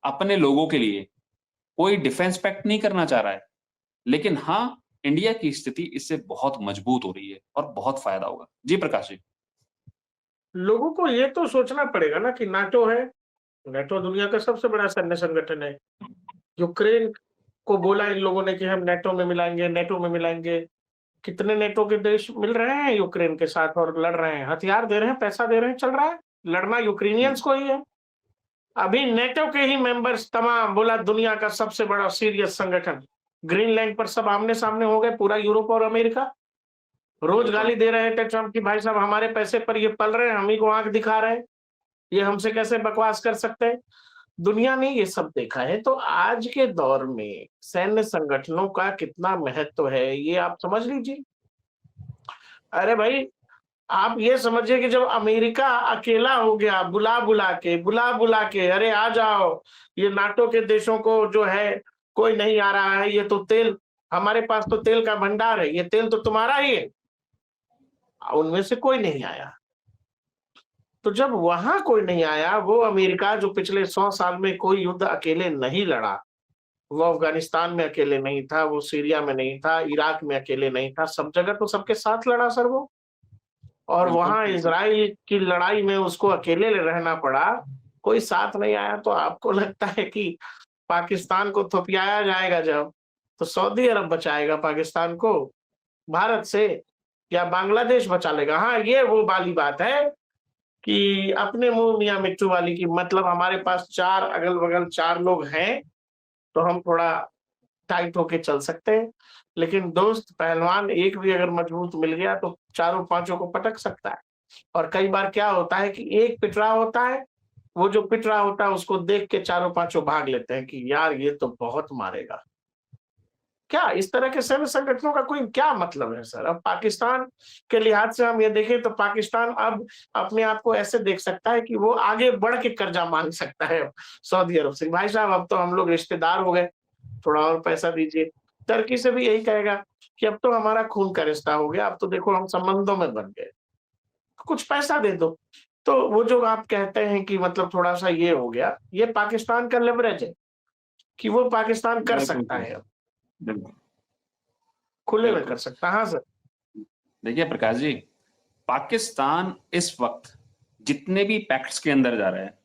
अपने लोगों के लिए। कोई डिफेंस पैक्ट नहीं करना चाह रहा है, लेकिन हाँ, इंडिया की स्थिति इससे बहुत मजबूत हो रही है और बहुत फायदा होगा। जी प्रकाश जी। लोगों को ये तो सोचना पड़ेगा ना कि नाटो है, नाटो दुनिया का सबसे बड़ा सैन्य संगठन है। यूक्रेन को बोला इन लोगों ने कि हम नाटो में मिलाएंगे, नाटो में मिलाएंगे। कितने नाटो के देश मिल रहे हैं यूक्रेन के साथ और लड़ रहे हैं, हथियार दे रहे हैं, पैसा दे रहे हैं, चल रहा है। लड़ना यूक्रेनियंस को ही है। अभी नेटो के ही मेंबर्स तमाम बोला दुनिया का सबसे बड़ा सीरियस संगठन, ग्रीनलैंड पर सब आमने सामने हो गए, पूरा यूरोप और अमेरिका। रोज गाली दे रहे थे ट्रम्प की, भाई साहब हमारे पैसे पर ये पल रहे हैं, हम ही को आंख दिखा रहे हैं, ये हमसे कैसे बकवास कर सकते हैं। दुनिया ने ये सब देखा है। तो आज के दौर में सैन्य संगठनों का कितना महत्व है ये आप समझ लीजिए। अरे भाई, आप ये समझिए कि जब अमेरिका अकेला हो गया, बुला बुला के अरे आ जाओ, ये नाटो के देशों को जो है कोई नहीं आ रहा है, ये तो तेल, हमारे पास तो तेल का भंडार है, ये तेल तो तुम्हारा ही है। उनमें से कोई नहीं आया। तो जब वहां कोई नहीं आया, वो अमेरिका जो पिछले 100 साल में कोई युद्ध अकेले नहीं लड़ा, वो अफगानिस्तान में अकेले नहीं था, वो सीरिया में नहीं था, इराक में अकेले नहीं था, सब जगह तो सबके साथ लड़ा सर वो। और बिल्कुल वहां बिल्कुल। इजराइल की लड़ाई में उसको अकेले रहना पड़ा, कोई साथ नहीं आया। तो आपको लगता है कि पाकिस्तान को थोपियाया जाएगा जब, तो सऊदी अरब बचाएगा पाकिस्तान को भारत से, या बांग्लादेश बचा लेगा? हाँ, ये वो वाली बात है कि अपने मुंह मियां मिट्टू वाली की, मतलब हमारे पास चार अगल बगल चार लोग हैं तो हम थोड़ा टाइट होके चल सकते हैं, लेकिन दोस्त पहलवान एक भी अगर मजबूत मिल गया तो चारों पांचों को पटक सकता है। और कई बार क्या होता है कि एक पिट रहा होता है, वो जो पिट रहा होता है उसको देख के चारों पांचों भाग लेते हैं कि यार ये तो बहुत मारेगा। क्या इस तरह के सैन्य संगठनों का कोई क्या मतलब है सर? अब पाकिस्तान के लिहाज से हम ये देखें तो पाकिस्तान अब अपने आप को ऐसे देख सकता है कि वो आगे बढ़ के कर्जा मांग सकता है सऊदी अरब से, भाई साहब अब तो हम लोग रिश्तेदार हो गए, थोड़ा और पैसा दीजिए। टर्की से भी यही कहेगा कि अब तो हमारा खून का रिश्ता हो गया, अब तो देखो हम संबंधों में बन गए, कुछ पैसा दे दो। तो वो जो आप कहते हैं कि मतलब थोड़ा-सा ये हो गया, ये पाकिस्तान का लिवरेज है कि वो पाकिस्तान कर बिल्कुल सकता सही, है अब, बिल्कुल, खुले में कर बिल्कुल। सकता है। हाँ सर। देखिए प्रकाश जी, पाकिस्तान इस वक़्त जितने भी पैक्ट्स के अंदर जा रहा है,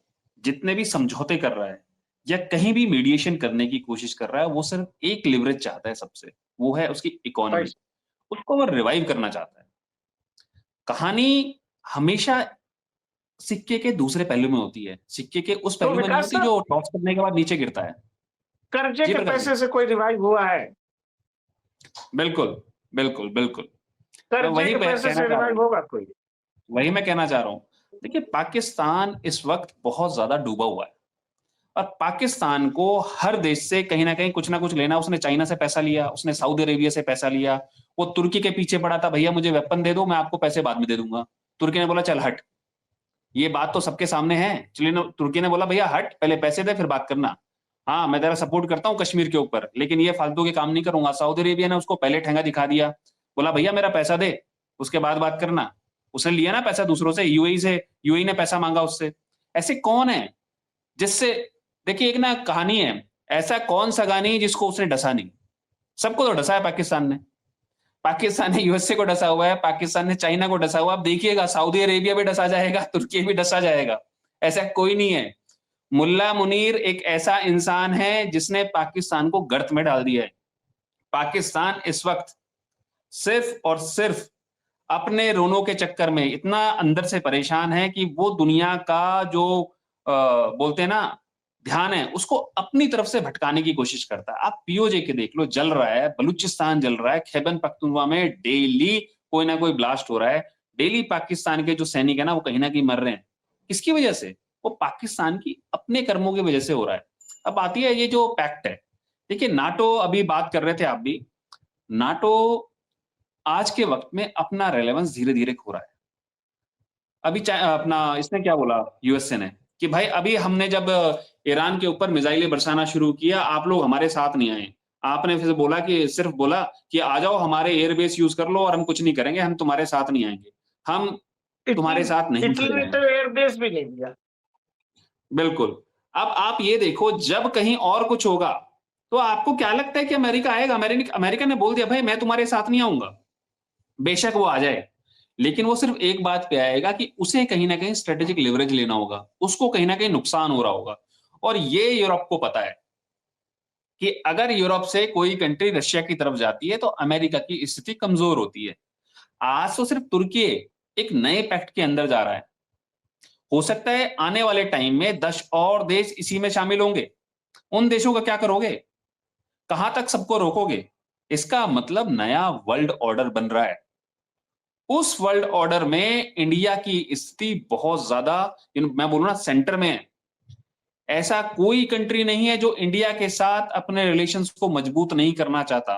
जितने भी समझौते कर रहा है या कहीं भी मीडिएशन करने की कोशिश कर रहा है, वो सिर्फ़ एक लिवरेज चाहता है सबसे, वो है उसकी इकोनॉमी। पैसा। उसको वो रिवाइव करना चाहता है। कहानी हमेशा सिक्के के दूसरे पहलू में होती है। सिक्के के उस तो पहलू में नहीं विकास होती साहब, जो टॉस करने के बाद नीचे गिरता है। कर्जे जी के प्रकाश जी। पैसे से कोई रिवाइव हुआ है? बिल्कुल, बिल्कुल, बिल्कुल। मैं कर्जे वही के पैसे कहना से चाह रहा रिवाइव हूँ। होगा कोई? वही मैं कहना चाह रहा हूँ। देखिए पाकिस्तान इस वक़्त बहुत ज़्यादा डूबा हुआ है और पाकिस्तान को हर देश से कहीं न कहीं कुछ न कुछ लेना। उसने चाइना से पैसा लिया, उसने सऊदी अरेबिया से पैसा लिया, वो तुर्की के पीछे पड़ा था, भैया मुझे वेपन दे दो, मैं आपको पैसे बाद में दे दूँगा। तुर्की ने बोला चल हट। ये बात तो सबके सामने है। चलिए न तुर्की ने बोला भैया हट, पहले पैसे दे फिर बात करना। हाँ, मैं तेरा सपोर्ट करता हूँ कश्मीर के ऊपर, लेकिन ये फालतू के काम नहीं करूँगा। सऊदी अरेबिया ने उसको पहले ठेंगा दिखा दिया। बोला भैया मेरा पैसा दे, उसके बाद बात करना। उसने लिया ना पैसा दूसरों से, यूएई से, यूएई ने पैसा माँगा उससे। ऐसे कौन है जिससे देखिए एक ना कहानी है, ऐसा कौन-सा गानी जिसको उसने डसा नहीं। सबको तो डसा है पाकिस्तान ने। पाकिस्तान ने यूएसए को डसा हुआ है, पाकिस्तान ने चाइना को डसा हुआ है। अब देखिएगा सऊदी अरेबिया भी डसा जाएगा, तुर्की भी डसा जाएगा। ऐसा कोई नहीं है। मुल्ला मुनीर एक ऐसा इंसान है जिसने पाकिस्तान को गर्त में डाल दिया है। पाकिस्तान इस वक़्त सिर्फ़ और सिर्फ़ अपने रोनों के चक्कर में इतना अंदर से परेशान है कि वो दुनिया का जो बोलते हैं ना ध्यान है, उसको अपनी तरफ से भटकाने की कोशिश करता है। आप पीओजे के देख लो, जल रहा है, बलूचिस्तान जल रहा है, खैबर पख्तूनख्वा में डेली कोई ना कोई ब्लास्ट हो रहा है। डेली पाकिस्तान के जो सैनिक है ना, वो कहीं न कहीं मर रहे हैं। किसकी वजह से? वो पाकिस्तान की अपने कर्मों की वजह से हो रहा है। अब आती है ये जो पैक्ट है। देखिए नाटो अभी बात कर रहे थे आप भी, नाटो आज के वक़्त में अपना रेलेवेंस धीरे-धीरे खो रहा है। अभी अपना इसने क्या बोला यूएसए ने कि भाई अभी हमने जब ईरान के ऊपर मिसाइलें बरसाना शुरू किया, आप लोग हमारे साथ नहीं आए। आपने फिर बोला कि सिर्फ बोला कि आ जाओ हमारे एयरबेस यूज़ कर लो और हम कुछ नहीं करेंगे, हम तुम्हारे साथ नहीं आएँगे। हम इटली तुम्हारे साथ नहीं इटली खड़े ने हैं। तो एयरबेस भी नहीं दिया। बिल्कुल। अब आप ये देखो जब कहीं और कुछ होगा, तो आपको क्या लगता है कि अमेरिका आएगा? अमेरिका ने बोल दिया भाई मैं तुम्हारे साथ नहीं आऊँगा। बेशक वो आ जाए, लेकिन वो सिर्फ एक बात पे आएगा कि उसे कहीं न कहीं स्ट्रैटेजिक लिवरेज लेना होगा। उसको कहीं न कहीं नुकसान हो रहा होगा और ये यूरोप को पता है कि अगर यूरोप से कोई कंट्री रशिया की तरफ जाती है, तो अमेरिका की स्थिति कमज़ोर होती है। आज तो सिर्फ तुर्की एक नए पैक्ट के अंदर जा रहा है। हो सकता है आने वाले टाइम में 10 और देश इसी में शामिल होंगे। उन देशों का क्या करोगे? कहाँ तक सबको रोकोगे? इसका मतलब नया वर्ल्ड ऑर्डर बन रहा है। उस वर्ल्ड ऑर्डर में इंडिया की स्थिति बहुत ज्यादा मैं बोलूं ना सेंटर में है। ऐसा कोई कंट्री नहीं है जो इंडिया के साथ अपने रिलेशंस को मजबूत नहीं करना चाहता।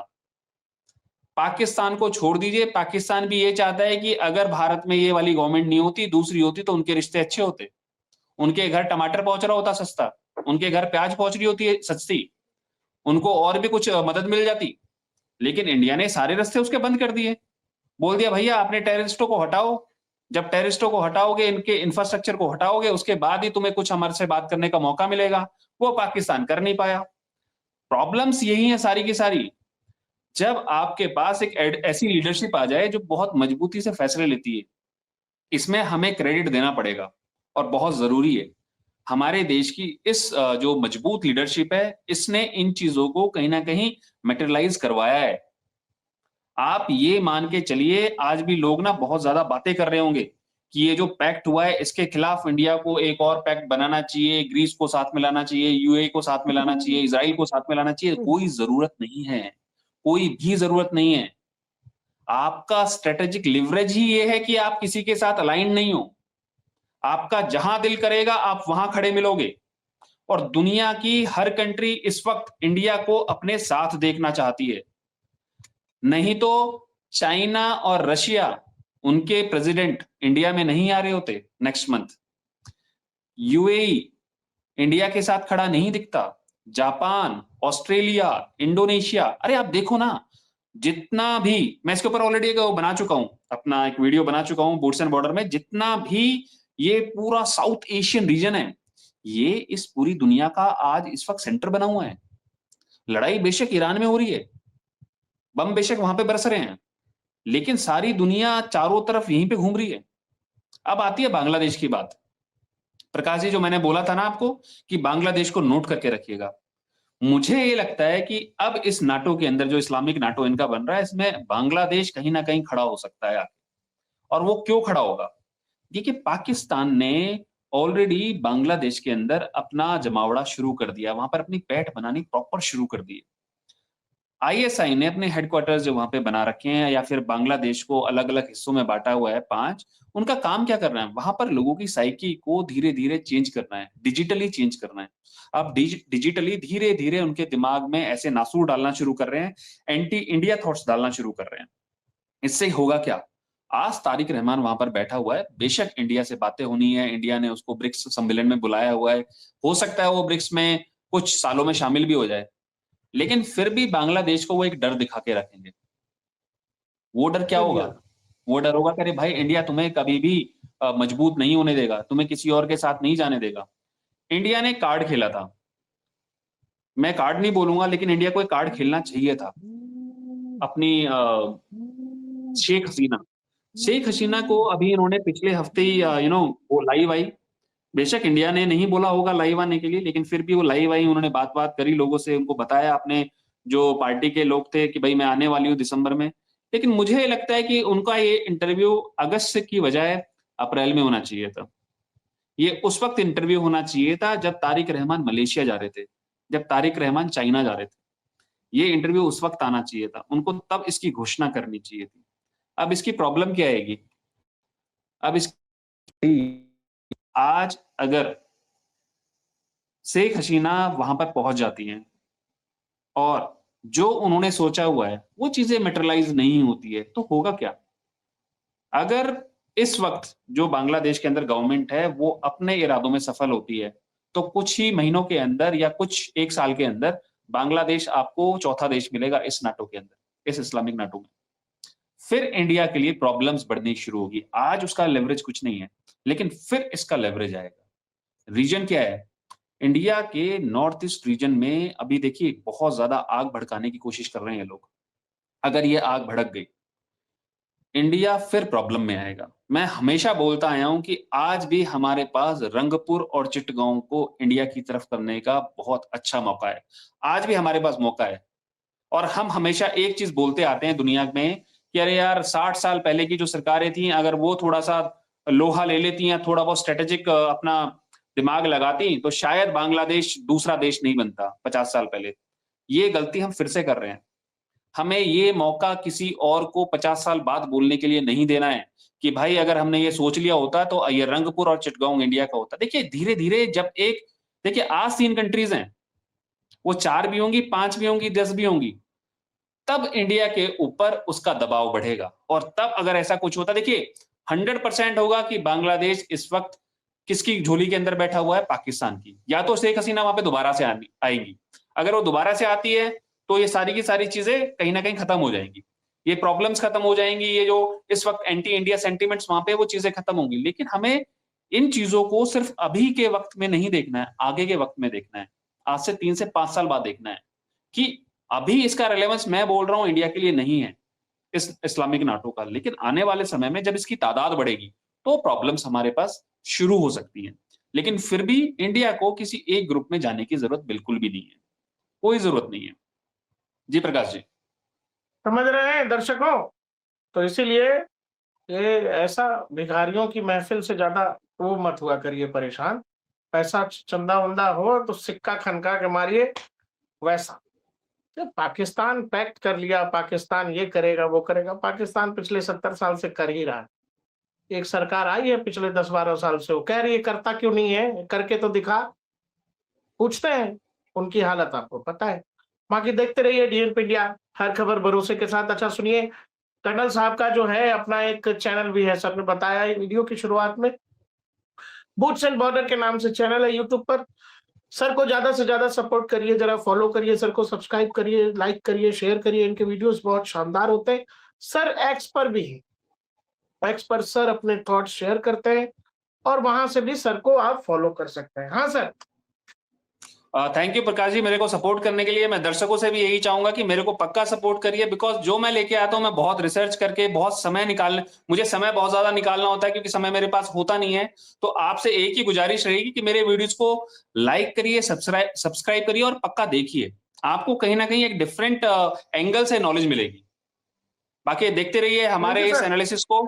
पाकिस्तान को छोड़ दीजिए, पाकिस्तान भी ये चाहता है कि अगर भारत में ये वाली गवर्नमेंट नहीं होती, दूसरी होती तो उनके रिश्ते अच्छे होते। उनके घर टमाटर पहुंच रहा होता सस्ता, उनके घर प्याज पहुंच रही होती है सस्ती, उनको और भी कुछ मदद मिल जाती। लेकिन इंडिया ने सारे रास्ते उसके बंद कर दिए। बोल दिया भैया अपने टेररिस्टों को हटाओ। जब टेररिस्टों को हटाओगे, इनके इंफ्रास्ट्रक्चर को हटाओगे, उसके बाद ही तुम्हें कुछ हमारे से बात करने का मौका मिलेगा। वो पाकिस्तान कर नहीं पाया। प्रॉब्लम्स यही है सारी की सारी। जब आपके पास एक ऐसी लीडरशिप आ जाए जो बहुत मजबूती से फैसले लेती है, इसमें हमें क्रेडिट देना पड़ेगा और बहुत जरूरी है। हमारे देश की इस जो मजबूत लीडरशिप है, इसने इन चीजों को कहीं ना कहीं मेटेरियलाइज करवाया है। आप ये मान के चलिए आज भी लोग ना बहुत ज्यादा बातें कर रहे होंगे कि ये जो पैक्ट हुआ है इसके खिलाफ इंडिया को एक और पैक्ट बनाना चाहिए, ग्रीस को साथ में लाना चाहिए, यूएई को साथ में लाना चाहिए, इजराइल को साथ में लाना चाहिए। कोई जरूरत नहीं है, कोई भी जरूरत नहीं है। आपका स्ट्रेटेजिक लिवरेज ही ये है कि आप किसी के साथ अलाइन नहीं हो। आपका जहां दिल करेगा आप वहां खड़े मिलोगे और दुनिया की हर कंट्री इस वक्त इंडिया को अपने साथ देखना चाहती है। नहीं तो चाइना और रशिया, उनके प्रेसिडेंट इंडिया में नहीं आ रहे होते नेक्स्ट मंथ। यूएई इंडिया के साथ खड़ा नहीं दिखता। जापान, ऑस्ट्रेलिया, इंडोनेशिया, अरे आप देखो ना, जितना भी, मैं इसके ऊपर ऑलरेडी एक बना चुका हूं, अपना एक वीडियो बना चुका हूं बूट्स एंड बॉर्डर में, जितना भी ये पूरा साउथ एशियन रीजन है, ये इस पूरी दुनिया का आज इस वक्त सेंटर बना हुआ है। लड़ाई बेशक ईरान में हो रही है, बम बेशक वहां पे बरस रहे हैं, लेकिन सारी दुनिया चारों तरफ यहीं पे घूम रही है। अब आती है बांग्लादेश की बात। प्रकाश जी, जो मैंने बोला था ना आपको कि बांग्लादेश को नोट करके रखिएगा, मुझे ये लगता है कि अब इस नाटो के अंदर जो इस्लामिक नाटो इनका बन रहा है, इसमें बांग्लादेश कहीं ना कहीं खड़ा हो सकता है आगे। और वो क्यों खड़ा होगा? देखिए, पाकिस्तान ने ऑलरेडी बांग्लादेश के अंदर अपना जमावड़ा शुरू कर दिया, वहां पर अपनी पैठ बनानी प्रॉपर शुरू कर दी है। आईएसआई ने अपने हेडक्वार्टर्स जो वहां पे बना रखे हैं, या फिर बांग्लादेश को अलग अलग हिस्सों में बांटा हुआ है 5, उनका काम क्या करना है? वहां पर लोगों की साइकी को धीरे धीरे चेंज करना है, डिजिटली चेंज करना है। अब डिजिटली धीरे धीरे उनके दिमाग में ऐसे नासूर डालना शुरू कर रहे हैं, एंटी इंडिया थॉट्स डालना शुरू कर रहे हैं। इससे होगा क्या? आज तारिक रहमान वहां पर बैठा हुआ है, बेशक इंडिया से बातें होनी है, इंडिया ने उसको ब्रिक्स सम्मेलन में बुलाया हुआ है, हो सकता है वो ब्रिक्स में कुछ सालों में शामिल भी हो जाए, लेकिन फिर भी बांग्लादेश को वो एक डर दिखा के रखेंगे। वो डर क्या होगा? वो डर होगा कि अरे भाई, इंडिया तुम्हें कभी भी मजबूत नहीं होने देगा, तुम्हें किसी और के साथ नहीं जाने देगा। इंडिया ने कार्ड खेला था, मैं कार्ड नहीं बोलूंगा, लेकिन इंडिया को एक कार्ड खेलना चाहिए था अपनी शेख हसीना। शेख हसीना को अभी इन्होंने पिछले हफ्ते ही वो लाइव आई। बेशक इंडिया ने नहीं बोला होगा लाइव आने के लिए, लेकिन फिर भी वो लाइव आई, उन्होंने बात बात करी लोगों से, उनको बताया अपने जो पार्टी के लोग थे कि भाई मैं आने वाली हूँ दिसंबर में। लेकिन मुझे लगता है कि उनका ये इंटरव्यू अगस्त की बजाय अप्रैल में होना चाहिए था। ये उस वक्त इंटरव्यू होना चाहिए था जब तारिक रहमान मलेशिया जा रहे थे, जब तारिक रहमान चाइना जा रहे थे। ये इंटरव्यू उस वक्त आना चाहिए था, उनको तब इसकी घोषणा करनी चाहिए थी। अब इसकी प्रॉब्लम क्या आएगी? अब इस आज अगर शेख हसीना वहां पर पहुंच जाती हैं और जो उन्होंने सोचा हुआ है वो चीजें मेटेरियलाइज नहीं होती है, तो होगा क्या? अगर इस वक्त जो बांग्लादेश के अंदर गवर्नमेंट है वो अपने इरादों में सफल होती है, तो कुछ ही महीनों के अंदर या कुछ एक साल के अंदर बांग्लादेश आपको चौथा देश मिलेगा इस नाटो के अंदर, इस इस्लामिक नाटो में। फिर इंडिया के लिए प्रॉब्लम्स बढ़नी शुरू होगी। आज उसका लेवरेज कुछ नहीं है, लेकिन फिर इसका लेवरेज आएगा। रीजन क्या है? इंडिया के नॉर्थ ईस्ट रीजन में अभी देखिए बहुत ज्यादा आग भड़काने की कोशिश कर रहे हैं लोग। अगर ये आग भड़क गई, इंडिया फिर प्रॉब्लम में आएगा। मैं हमेशा बोलता आया हूं कि आज भी हमारे पास रंगपुर और चिटगांव को इंडिया की तरफ करने का बहुत अच्छा मौका है। आज भी हमारे पास मौका है। और हम हमेशा एक चीज बोलते आते हैं दुनिया में कि अरे यार, 60 साल पहले की जो सरकारें थी, अगर वो थोड़ा सा लोहा ले लेती या थोड़ा बहुत स्ट्रेटेजिक अपना दिमाग लगाती, तो शायद बांग्लादेश दूसरा देश नहीं बनता 50 साल पहले। ये गलती हम फिर से कर रहे हैं। हमें ये मौका किसी और को 50 साल बाद बोलने के लिए नहीं देना है कि भाई अगर हमने ये सोच लिया होता तो ये रंगपुर और चिटगांव इंडिया का होता। देखिए धीरे धीरे जब एक, देखिए आज 3 कंट्रीज हैं, वो 4 भी होंगी, 5 भी होंगी, 10 भी होंगी, तब इंडिया के ऊपर उसका दबाव बढ़ेगा। और तब अगर ऐसा कुछ होता, देखिए 100% होगा कि बांग्लादेश इस वक्त किसकी झोली के अंदर बैठा हुआ है? पाकिस्तान की। या तो शेख हसीना वहां पे दोबारा से आएंगी। अगर वो दोबारा से आती है तो ये सारी की सारी चीजें कहीं ना कहीं खत्म हो जाएंगी, ये प्रॉब्लम्स खत्म हो जाएंगी, ये जो इस वक्त एंटी इंडिया सेंटिमेंट्स वहां पे, वो चीजें खत्म होंगी। लेकिन हमें इन चीजों को सिर्फ अभी के वक्त में नहीं देखना है, आगे के वक्त में देखना है। आज से 3 से 5 साल बाद देखना है कि अभी इसका रेलेवेंस, मैं बोल रहा हूं, इंडिया के लिए नहीं है इस इस्लामिक नाटो का, लेकिन आने वाले समय में जब इसकी तादाद बढ़ेगी तो प्रॉब्लम्स हमारे पास शुरू हो सकती हैं। लेकिन फिर भी इंडिया को किसी एक ग्रुप में जाने की जरूरत बिल्कुल भी नहीं है, कोई जरूरत नहीं है। जी प्रकाश जी। समझ रहे हैं दर्शकों? तो इसीलिए ये ऐसा भिखारियों की महफिल से ज्यादा वो मत हुआ करिए परेशान। पैसा चंदा वंदा हो तो सिक्का खनका के मारिए, वैसा। जब पाकिस्तान पैक्ट कर लिया, पाकिस्तान ये करेगा वो करेगा, पाकिस्तान पिछले 70 साल से कर ही रहा है। एक सरकार आई है पिछले 10-12 साल से, वो कह रही है करता क्यों नहीं है, करके तो दिखा। पूछते हैं, उनकी हालत आपको पता है। बाकी देखते रहिए डीएनपी इंडिया, हर खबर भरोसे के साथ। अच्छा सुनिए, कर्नल साहब का जो है अपना एक चैनल भी है, सर ने बताया वीडियो की शुरुआत में, बूट्स एंड बॉर्डर के नाम से चैनल है यूट्यूब पर। सर को ज्यादा से ज्यादा सपोर्ट करिए, जरा फॉलो करिए सर को, सब्सक्राइब करिए, लाइक करिए, शेयर करिए, इनके वीडियोस बहुत शानदार होते हैं। सर एक्स पर भी है, एक्स पर सर अपने थॉट्स शेयर करते हैं और वहां से भी सर को आप फॉलो कर सकते हैं। हाँ sir. Thank you Prakash ji मेरे को सपोर्ट करने के लिए। मैं दर्शकों से भी यही चाहूंगा कि मेरे को पक्का सपोर्ट करिए, बिकॉज जो मैं लेके आता हूं मैं बहुत रिसर्च करके, बहुत समय निकालने, मुझे समय बहुत ज्यादा निकालना होता है क्योंकि समय मेरे पास होता नहीं है। तो आपसे एक ही गुजारिश रहेगी कि मेरे वीडियोस को लाइक करिए, सब्सक्राइब करिए और पक्का देखिए। आपको कहीं ना कहीं एक डिफरेंट एंगल से नॉलेज मिलेगी। बाकी देखते रहिए थैंक यू हमारे इस सर। एनालिसिस को।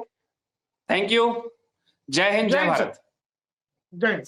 Thank you. जय हिंद, जय जय हिंद सर। भारत। जय हिंद।